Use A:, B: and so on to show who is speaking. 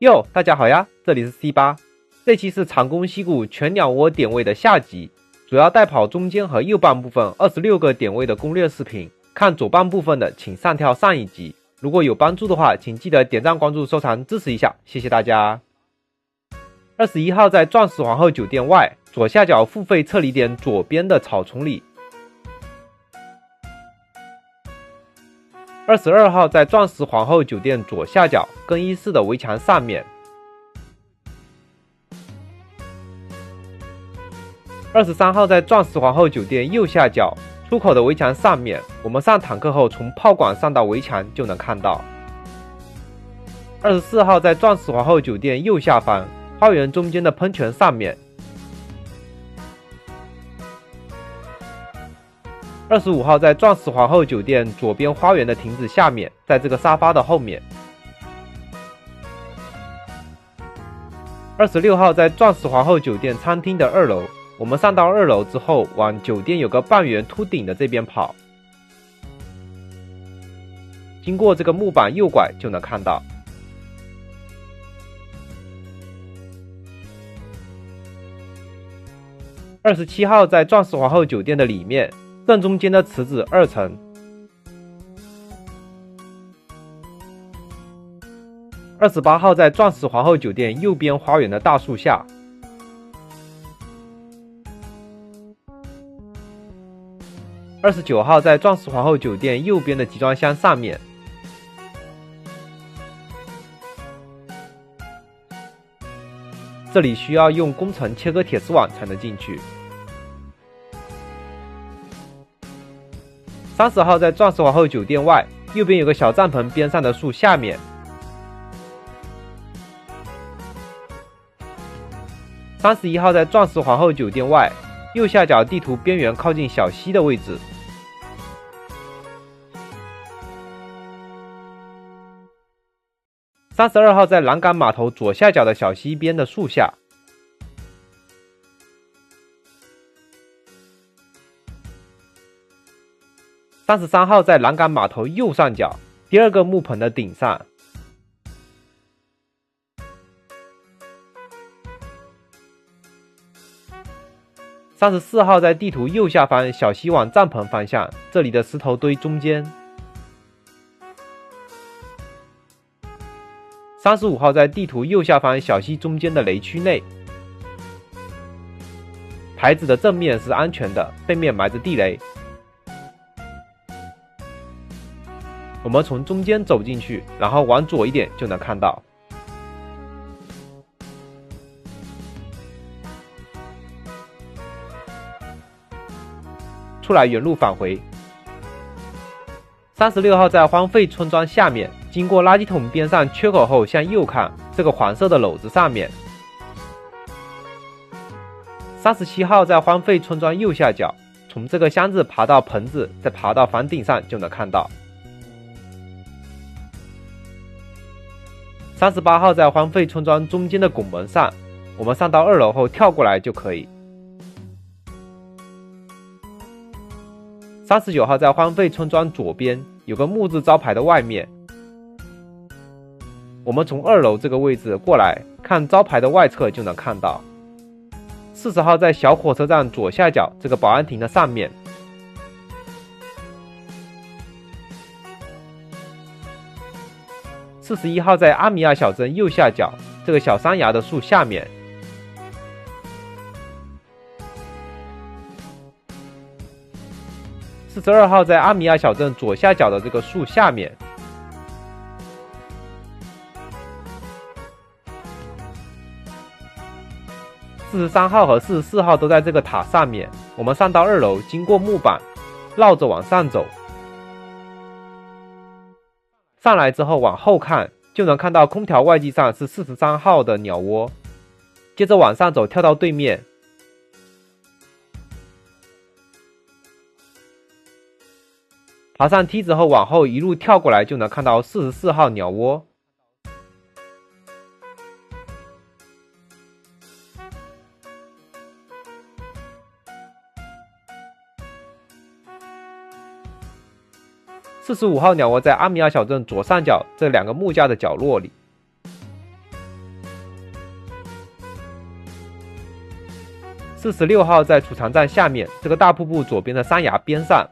A: 哟，大家好呀，这里是 C8，这期是长弓西谷全鸟窝点位的下集，主要带跑中间和右半部分26个点位的攻略视频，看左半部分的请上跳上一集。如果有帮助的话，请记得点赞、关注、收藏支持一下，谢谢大家。21号在钻石皇后酒店外左下角付费撤离点左边的草丛里。22号在钻石皇后酒店左下角更衣室的围墙上面。23号在钻石皇后酒店右下角出口的围墙上面，我们上坦克后从炮管上到围墙就能看到。24号在钻石皇后酒店右下方花园中间的喷泉上面。25号在钻石皇后酒店左边花园的亭子下面，在这个沙发的后面。26号在钻石皇后酒店餐厅的2楼，我们上到2楼之后，往酒店有个半圆凸顶的这边跑，经过这个木板右拐就能看到。27号在钻石皇后酒店的里面，正中间的池子2层。28号在钻石皇后酒店右边花园的大树下。29号在钻石皇后酒店右边的集装箱上面。这里需要用工程切割铁丝网才能进去。30号在钻石皇后酒店外，右边有个小帐篷边上的树下面。31号在钻石皇后酒店外，右下角地图边缘靠近小溪的位置。32号在栏杆码头左下角的小溪边的树下。33号在栏杆码头右上角第2个木棚的顶上。34号在地图右下方小溪往帐篷方向，这里的石头堆中间。35号在地图右下方小溪中间的雷区内，牌子的正面是安全的，背面埋着地雷。我们从中间走进去，然后往左一点就能看到。出来原路返回。36号在荒废村庄下面，经过垃圾桶边上缺口后向右看，这个黄色的篓子上面。37号在荒废村庄右下角，从这个箱子爬到棚子，再爬到房顶上就能看到。38号在荒废村庄中间的拱门上，我们上到2楼后跳过来就可以。39号在荒废村庄左边有个木质招牌的外面，我们从2楼这个位置过来，看招牌的外侧就能看到。40号在小火车站左下角这个保安亭的上面。41号在阿米亚小镇右下角这个小山崖的树下面。42号在阿米亚小镇左下角的这个树下面。43号和44号都在这个塔上面，我们上到2楼，经过木板，绕着往上走。上来之后往后看，就能看到空调外机上是43号的鸟窝。接着往上走，跳到对面。爬上梯子后往后一路跳过来，就能看到44号鸟窝。45号鸟窝在阿米亚小镇左上角这2个木架的角落里。46号在储藏站下面这个大瀑布左边的山崖边上，